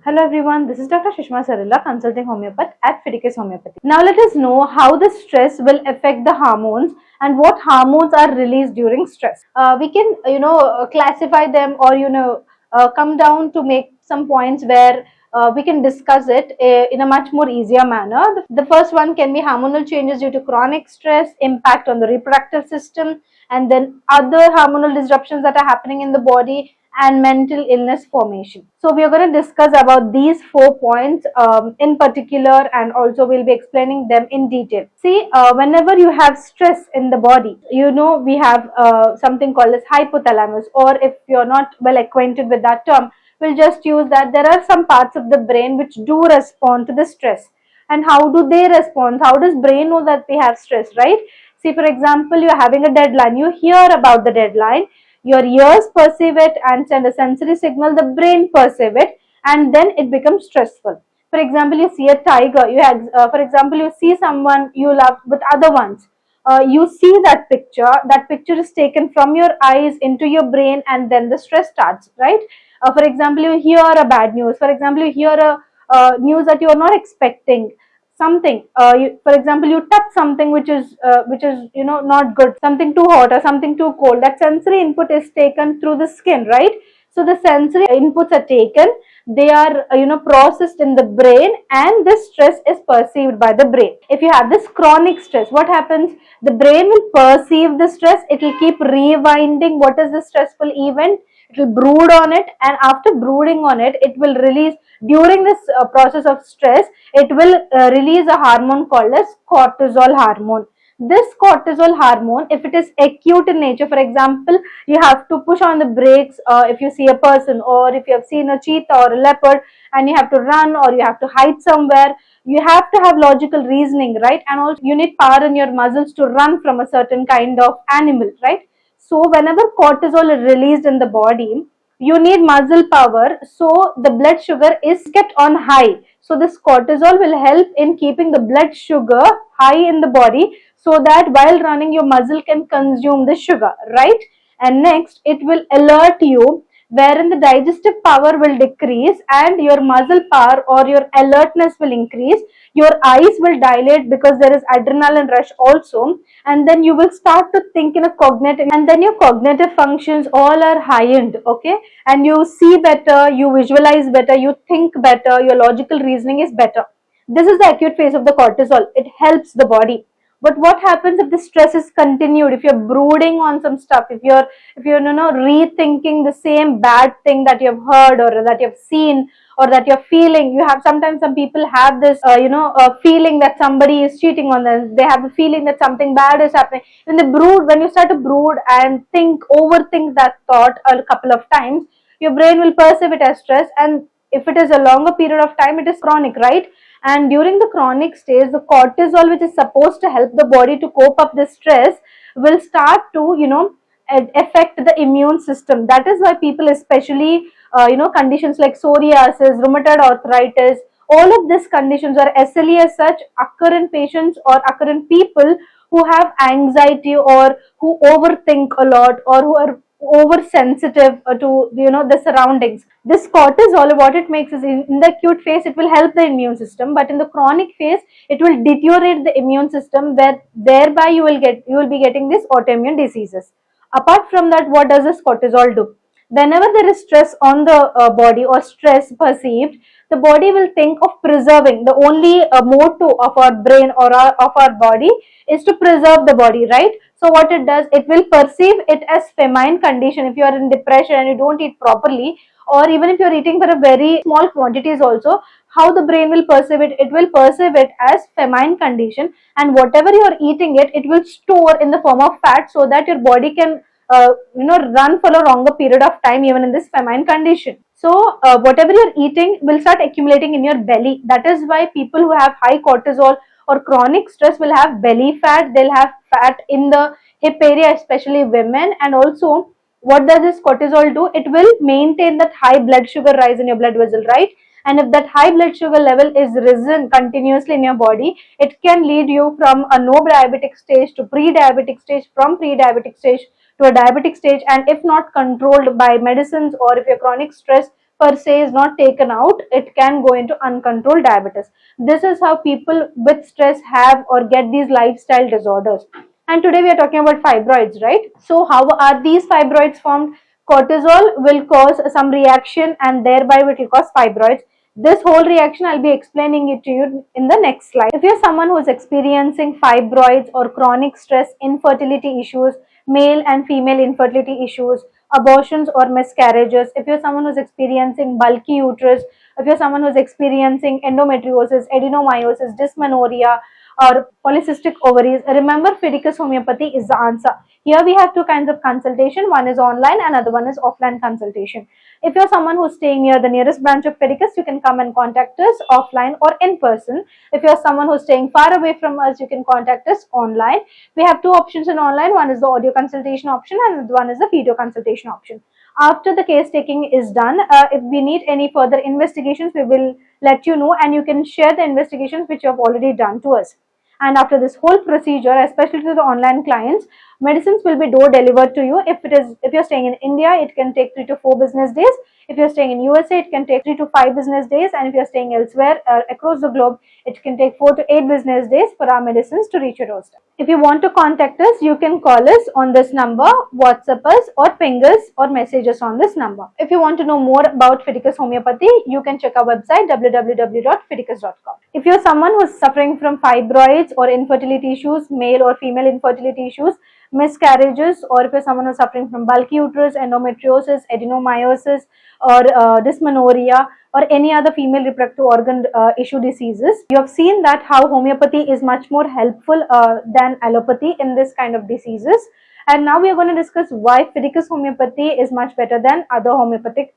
Hello everyone, this is Dr. Shishma Sarila, consulting homeopath at Fidicus Homeopathy. Now let us know how the stress will affect the hormones and what hormones are released during stress. We can, classify them or, come down to make some points where we can discuss it in a much more easier manner. The first one can be hormonal changes due to chronic stress, impact on the reproductive system, and then other hormonal disruptions that are happening in the body and mental illness formation. So we are going to discuss about these 4 points in particular, and also we'll be explaining them in detail. See, whenever you have stress in the body, we have something called as hypothalamus, or if you're not well acquainted with that term, we'll just use that there are some parts of the brain which do respond to the stress. And how do they respond? How does brain know that we have stress, right? See, for example, you're having a deadline, you hear about the deadline, your ears perceive it and send a sensory signal, the brain perceive it, and then it becomes stressful. For example, you see a tiger, for example, you see someone you love with other ones. You see that picture is taken from your eyes into your brain, and then the stress starts, right? For example, you hear a bad news, for example, you hear a news that you are not expecting, something, for example, you touch something which is not good, something too hot or something too cold, that sensory input is taken through the skin, right? So the sensory inputs are taken, they are processed in the brain, and this stress is perceived by the brain. If you have this chronic stress, what happens? The brain will perceive the stress, it will keep rewinding what is the stressful event, it will brood on it, and after brooding on it, it will release, during this process of stress, it will release a hormone called as cortisol hormone. This cortisol hormone, if it is acute in nature, for example, you have to push on the brakes if you see a person, or if you have seen a cheetah or a leopard and you have to run or you have to hide somewhere, you have to have logical reasoning, right? And also you need power in your muscles to run from a certain kind of animal, right? So whenever cortisol is released in the body, you need muscle power, so the blood sugar is kept on high. So this cortisol will help in keeping the blood sugar high in the body, so that while running your muscle can consume the sugar, right? And next, it will alert you, wherein the digestive power will decrease and your muscle power or your alertness will increase. Your eyes will dilate because there is adrenaline rush also, and then you will start to think in a cognitive, and then your cognitive functions all are heightened, okay? And you see better, you visualize better, you think better, your logical reasoning is better. This is the acute phase of the cortisol. It helps the body. But what happens if the stress is continued, if you're brooding on some stuff, if you're rethinking the same bad thing that you've heard or that you've seen or that you're feeling? You have, sometimes some people have this feeling that somebody is cheating on them, they have a feeling that something bad is happening. When you start to brood and overthink that thought a couple of times, your brain will perceive it as stress, and if it is a longer period of time, it is chronic, right? And during the chronic stage, the cortisol, which is supposed to help the body to cope up the stress, will start to affect the immune system. That is why people, especially conditions like psoriasis, rheumatoid arthritis, all of these conditions, or SLE as such, occur in patients or occur in people who have anxiety or who overthink a lot or who are oversensitive to the surroundings. This cortisol, what it makes is, in the acute phase it will help the immune system, but in the chronic phase it will deteriorate the immune system, where thereby you will be getting these autoimmune diseases. Apart from that, what does this cortisol do? Whenever there is stress on the body or stress perceived, the body will think of preserving. The only motto of our brain or of our body is to preserve the body, right? So what it does, it will perceive it as famine condition. If you are in depression and you don't eat properly, or even if you're eating for a very small quantities also, how the brain will perceive it? It will perceive it as famine condition, and whatever you're eating it will store in the form of fat, so that your body can run for a longer period of time even in this famine condition. So whatever you're eating will start accumulating in your belly. That is why people who have high cortisol or chronic stress will have belly fat, they'll have fat in the hip area, especially women. And also, what does this cortisol do? It will maintain that high blood sugar rise in your blood vessel, right? And if that high blood sugar level is risen continuously in your body, it can lead you from a no diabetic stage to pre-diabetic stage, from pre-diabetic stage to a diabetic stage. And if not controlled by medicines, or if your chronic stress per se is not taken out, it can go into uncontrolled diabetes. This is how people with stress have or get these lifestyle disorders. And today we are talking about fibroids, right? So how are these fibroids formed? Cortisol will cause some reaction and thereby it will cause fibroids. This whole reaction I'll be explaining it to you in the next slide. If you're someone who is experiencing fibroids or chronic stress, infertility issues, male and female infertility issues, abortions or miscarriages, if you're someone who's experiencing bulky uterus, if you're someone who's experiencing endometriosis, adenomyosis, dysmenorrhea, or polycystic ovaries, remember Fidicus homeopathy is the answer. Here we have two kinds of consultation. One is online, another one is offline consultation. If you're someone who's staying near the nearest branch of Fidicus, you can come and contact us offline or in person. If you're someone who's staying far away from us, you can contact us online. We have two options in online. One is the audio consultation option and one is the video consultation option. After the case taking is done, if we need any further investigations, we will let you know and you can share the investigations which you have already done to us. And after this whole procedure, especially to the online clients, medicines will be door delivered to you. If you're staying in India, it can take 3 to 4 business days. If you're staying in USA, it can take 3 to 5 business days. And if you're staying elsewhere across the globe, it can take 4 to 8 business days for our medicines to reach your doorstep. If you want to contact us, you can call us on this number, WhatsApp us or ping us or message us on this number. If you want to know more about Fidicus homeopathy, you can check our website www.fidicus.com. If you're someone who's suffering from fibroids or infertility issues, male or female infertility issues, miscarriages, or if you're someone who's suffering from bulky uterus, endometriosis, adenomyosis, or dysmenorrhea, or any other female reproductive organ issue diseases, you have seen that how homeopathy is much more helpful than allopathy in this kind of diseases. And now we are going to discuss why Fidicus homeopathy is much better than other homeopathic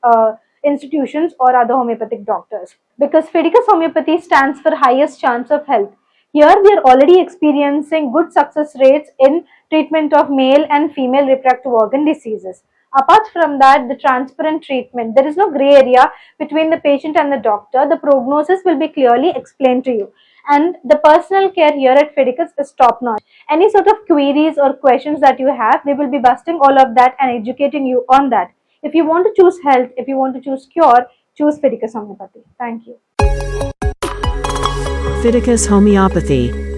institutions or other homeopathic doctors. Because Fidicus homeopathy stands for highest chance of health. Here we are already experiencing good success rates in treatment of male and female reproductive organ diseases. Apart from that, the transparent treatment, there is no gray area between the patient and the doctor. The prognosis will be clearly explained to you. And the personal care here at Fidicus is top notch. Any sort of queries or questions that you have, we will be busting all of that and educating you on that. If you want to choose health, if you want to choose cure, choose Fidicus homeopathy. Thank you. Fidicus Homeopathy.